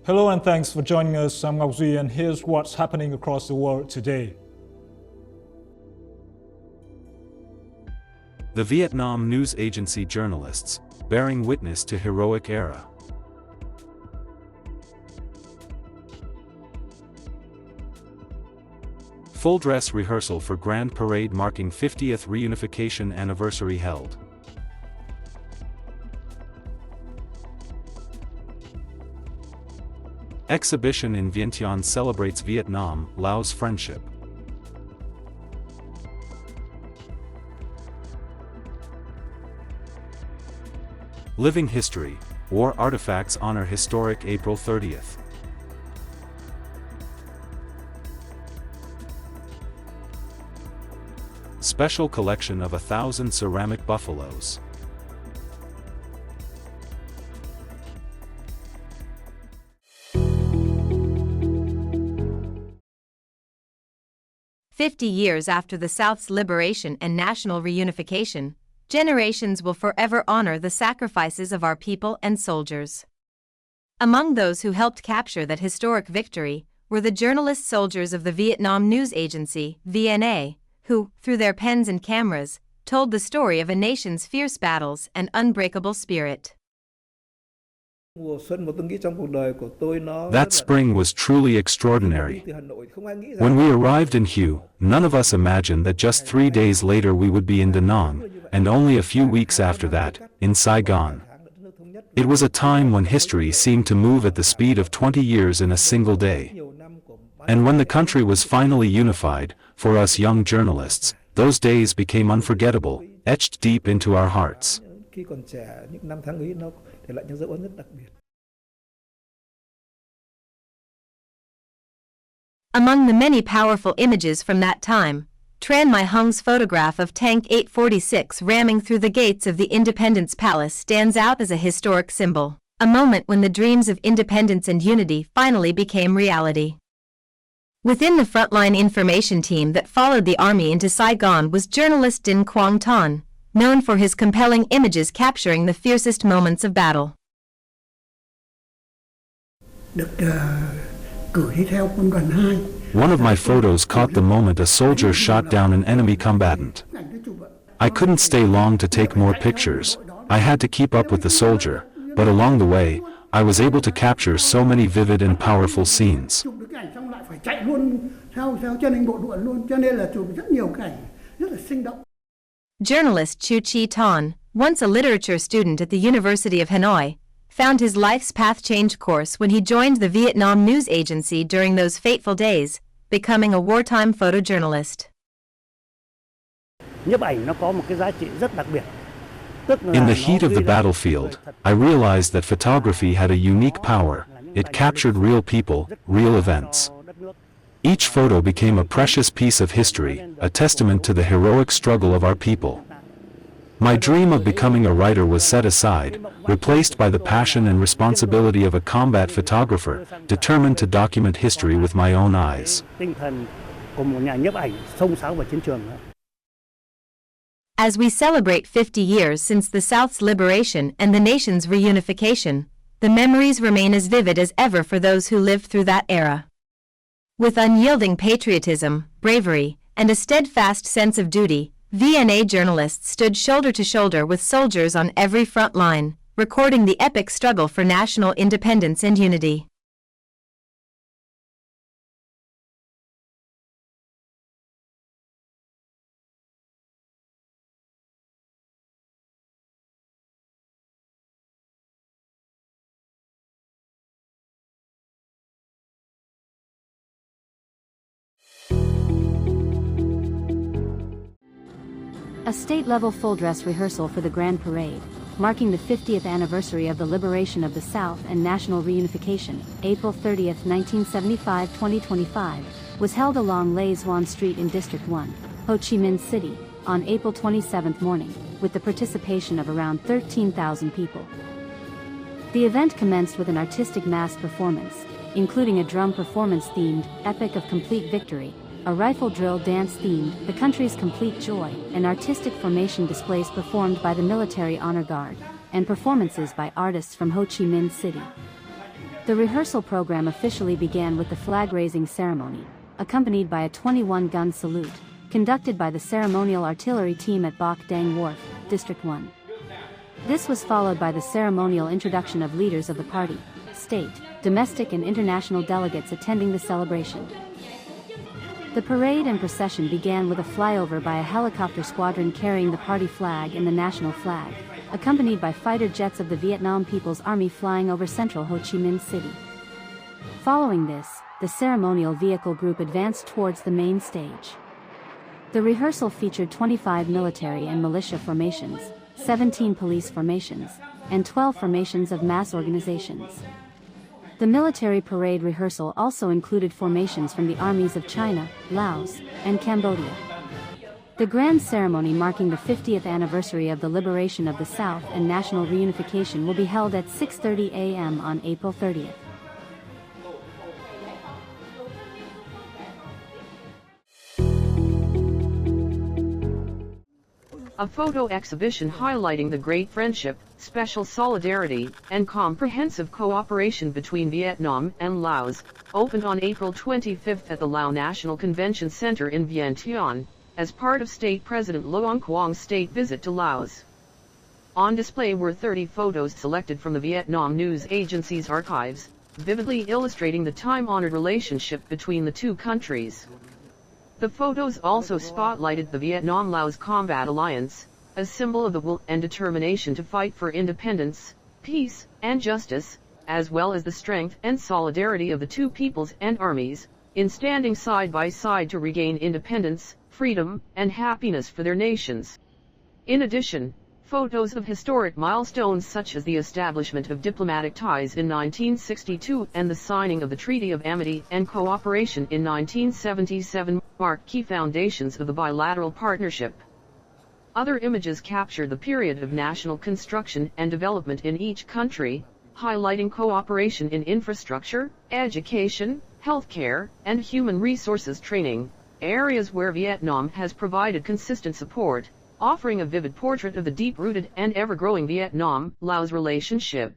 Hello and thanks for joining us. I'm Ngọc Duy and here's what's happening across the world today. The Vietnam news agency journalists, bearing witness to heroic era. Full dress rehearsal for Grand Parade marking 50th reunification anniversary held. Exhibition in Vientiane celebrates Vietnam-Laos friendship. Living History, War Artifacts honor historic April 30th. Special collection of 1,000 ceramic buffaloes. "50 years after the South's liberation and national reunification, generations will forever honor the sacrifices of our people and soldiers." Among those who helped capture that historic victory were the journalist soldiers of the Vietnam news agency, VNA, who, through their pens and cameras, told the story of a nation's fierce battles and unbreakable spirit. That spring was truly extraordinary. When we arrived in Hue, none of us imagined that just 3 days later we would be in Da Nang, and only a few weeks after that, in Saigon. It was a time when history seemed to move at the speed of 20 years in a single day. And when the country was finally unified, for us young journalists, those days became unforgettable, etched deep into our hearts. Among the many powerful images from that time, Tran My Hung's photograph of Tank 846 ramming through the gates of the Independence Palace stands out as a historic symbol, a moment when the dreams of independence and unity finally became reality. Within the frontline information team that followed the army into Saigon was journalist Dinh Quang Ton, known for his compelling images capturing the fiercest moments of battle. One of my photos caught the moment a soldier shot down an enemy combatant. I couldn't stay long to take more pictures. I had to keep up with the soldier, but along the way, I was able to capture so many vivid and powerful scenes. Journalist Chu Chi Ton, once a literature student at the University of Hanoi, found his life's path change course when he joined the Vietnam news agency during those fateful days, becoming a wartime photojournalist. In the heat of the battlefield, I realized that photography had a unique power. It captured real people, real events. Each photo became a precious piece of history, a testament to the heroic struggle of our people. My dream of becoming a writer was set aside, replaced by the passion and responsibility of a combat photographer, determined to document history with my own eyes. As we celebrate 50 years since the South's liberation and the nation's reunification, the memories remain as vivid as ever for those who lived through that era. With unyielding patriotism, bravery, and a steadfast sense of duty, VNA journalists stood shoulder to shoulder with soldiers on every front line, recording the epic struggle for national independence and unity. A state-level full-dress rehearsal for the Grand Parade, marking the 50th anniversary of the liberation of the South and national reunification, April 30, 1975-2025, was held along Le Duan Street in District 1, Ho Chi Minh City, on April 27 morning, with the participation of around 13,000 people. The event commenced with an artistic mass performance, including a drum performance-themed Epic of Complete Victory, a rifle drill dance themed The Country's Complete Joy, and artistic formation displays performed by the Military Honor Guard, and performances by artists from Ho Chi Minh City. The rehearsal program officially began with the flag-raising ceremony, accompanied by a 21-gun salute, conducted by the ceremonial artillery team at Bok Dang Wharf, District 1. This was followed by the ceremonial introduction of leaders of the party, state, domestic and international delegates attending the celebration. The parade and procession began with a flyover by a helicopter squadron carrying the party flag and the national flag, accompanied by fighter jets of the Vietnam People's Army flying over central Ho Chi Minh City. Following this, the ceremonial vehicle group advanced towards the main stage. The rehearsal featured 25 military and militia formations, 17 police formations, and 12 formations of mass organizations. The military parade rehearsal also included formations from the armies of China, Laos, and Cambodia. The grand ceremony marking the 50th anniversary of the liberation of the South and national reunification will be held at 6:30 a.m. on April 30th. A photo exhibition highlighting the great friendship, special solidarity, and comprehensive cooperation between Vietnam and Laos, opened on April 25 at the Lao National Convention Center in Vientiane, as part of State President Luong Quang's state visit to Laos. On display were 30 photos selected from the Vietnam News Agency's archives, vividly illustrating the time-honored relationship between the two countries. The photos also spotlighted the Vietnam-Laos Combat Alliance, a symbol of the will and determination to fight for independence, peace, and justice, as well as the strength and solidarity of the two peoples and armies, in standing side by side to regain independence, freedom, and happiness for their nations. In addition, photos of historic milestones such as the establishment of diplomatic ties in 1962 and the signing of the Treaty of Amity and Cooperation in 1977 mark key foundations of the bilateral partnership. Other images capture the period of national construction and development in each country, highlighting cooperation in infrastructure, education, healthcare, and human resources training, areas where Vietnam has provided consistent support, offering a vivid portrait of the deep-rooted and ever-growing Vietnam-Laos relationship.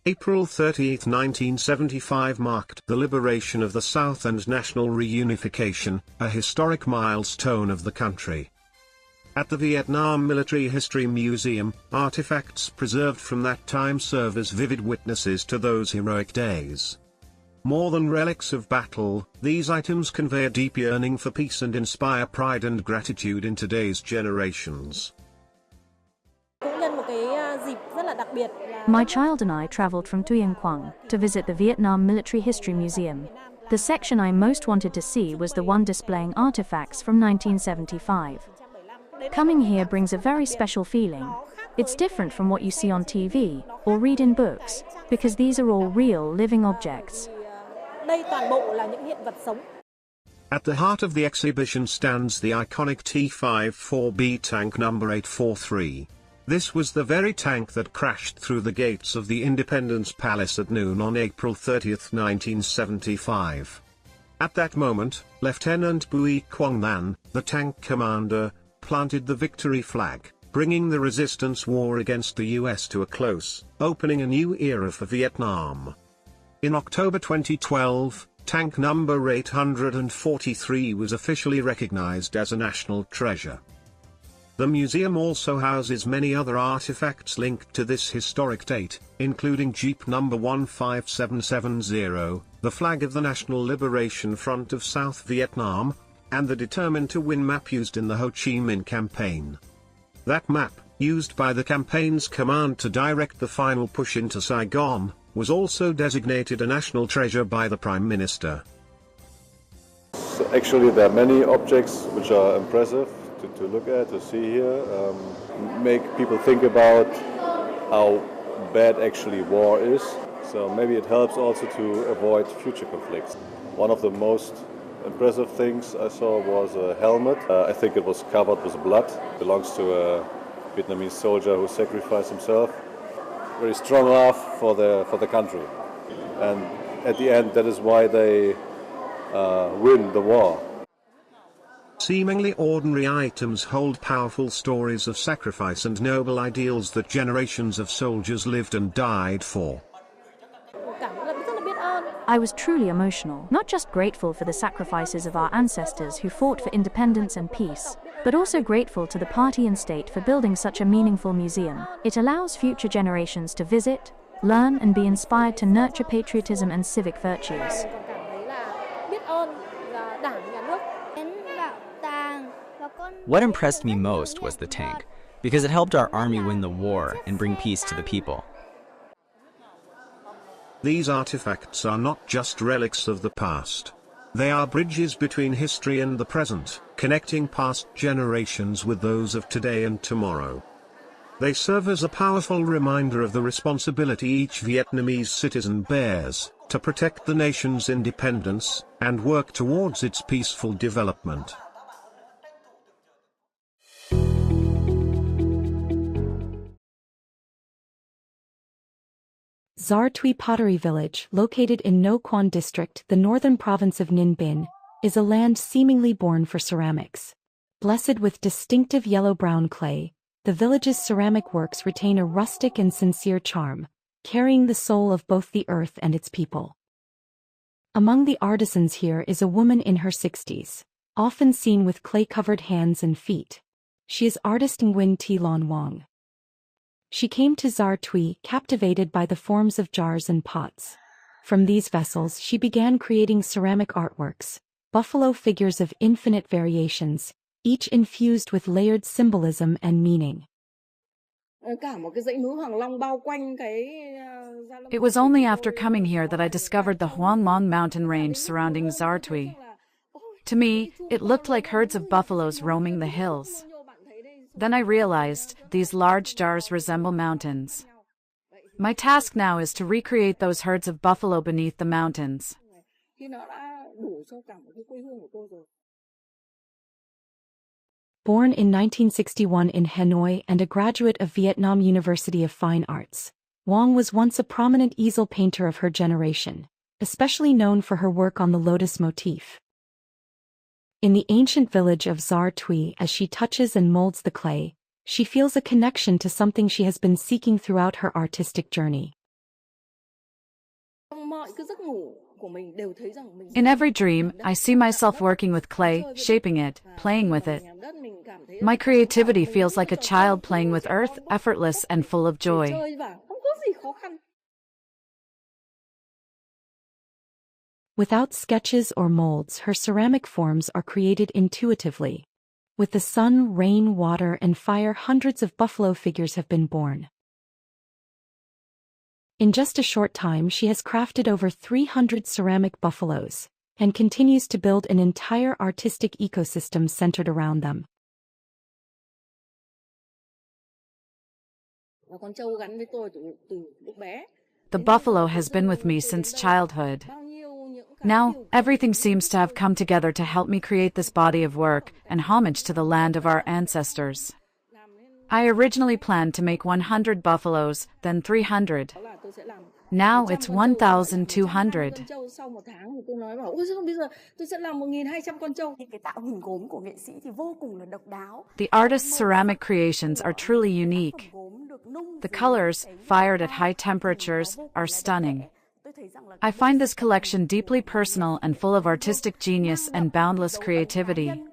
April 30, 1975 marked the liberation of the South and national reunification, a historic milestone of the country. At the Vietnam Military History Museum, artifacts preserved from that time serve as vivid witnesses to those heroic days. More than relics of battle, these items convey a deep yearning for peace and inspire pride and gratitude in today's generations. My child and I traveled from Tuyen Quang to visit the Vietnam Military History Museum. The section I most wanted to see was the one displaying artifacts from 1975. Coming here brings a very special feeling. It's different from what you see on TV or read in books, because these are all real living objects. At the heart of the exhibition stands the iconic T-54B tank number 843. This was the very tank that crashed through the gates of the Independence Palace at noon on April 30, 1975. At that moment, Lieutenant Bui Quang Nan, the tank commander, planted the victory flag, bringing the resistance war against the US to a close, opening a new era for Vietnam. In October 2012, tank number 843 was officially recognized as a national treasure. The museum also houses many other artifacts linked to this historic date, including Jeep number 15770, the flag of the National Liberation Front of South Vietnam, and the Determined to Win map used in the Ho Chi Minh campaign. That map, used by the campaign's command to direct the final push into Saigon, was also designated a national treasure by the Prime Minister. So actually, there are many objects which are impressive to look at, to see here, make people think about how bad actually war is. So maybe it helps also to avoid future conflicts. One of the most impressive things I saw was a helmet. I think it was covered with blood. It belongs to a Vietnamese soldier who sacrificed himself. Very strong love for the country. And at the end, that is why they win the war. Seemingly ordinary items hold powerful stories of sacrifice and noble ideals that generations of soldiers lived and died for. I was truly emotional, not just grateful for the sacrifices of our ancestors who fought for independence and peace, but also grateful to the party and state for building such a meaningful museum. It allows future generations to visit, learn, and be inspired to nurture patriotism and civic virtues. What impressed me most was the tank, because it helped our army win the war and bring peace to the people. These artifacts are not just relics of the past. They are bridges between history and the present, connecting past generations with those of today and tomorrow. They serve as a powerful reminder of the responsibility each Vietnamese citizen bears to protect the nation's independence and work towards its peaceful development. Sar Tui Pottery Village, located in No Quan District, the northern province of Ninh Binh, is a land seemingly born for ceramics. Blessed with distinctive yellow-brown clay, the village's ceramic works retain a rustic and sincere charm, carrying the soul of both the earth and its people. Among the artisans here is a woman in her 60s, often seen with clay-covered hands and feet. She is artist Nguyen Thi Lon Wong. She came to Sar Tui captivated by the forms of jars and pots. From these vessels she began creating ceramic artworks, buffalo figures of infinite variations, each infused with layered symbolism and meaning. It was only after coming here that I discovered the Huang Long mountain range surrounding Sar Tui. To me, it looked like herds of buffaloes roaming the hills. Then I realized these large jars resemble mountains. My task now is to recreate those herds of buffalo beneath the mountains. Born in 1961 in Hanoi and a graduate of Vietnam University of Fine Arts, Wong was once a prominent easel painter of her generation, especially known for her work on the lotus motif. In the ancient village of Sar Tui, as she touches and molds the clay, she feels a connection to something she has been seeking throughout her artistic journey. In every dream, I see myself working with clay, shaping it, playing with it. My creativity feels like a child playing with earth, effortless and full of joy. Without sketches or molds, her ceramic forms are created intuitively. With the sun, rain, water, and fire, hundreds of buffalo figures have been born. In just a short time, she has crafted over 300 ceramic buffaloes, and continues to build an entire artistic ecosystem centered around them. The buffalo has been with me since childhood. Now, everything seems to have come together to help me create this body of work and homage to the land of our ancestors. I originally planned to make 100 buffaloes, then 300. Now it's 1,200. The artist's ceramic creations are truly unique. The colors, fired at high temperatures, are stunning. I find this collection deeply personal and full of artistic genius and boundless creativity.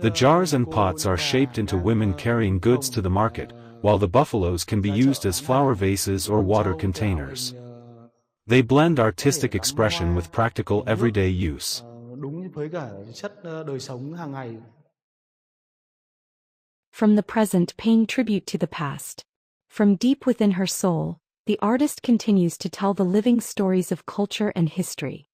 The jars and pots are shaped into women carrying goods to the market, while the buffaloes can be used as flower vases or water containers. They blend artistic expression with practical everyday use. From the present, paying tribute to the past. From deep within her soul, the artist continues to tell the living stories of culture and history.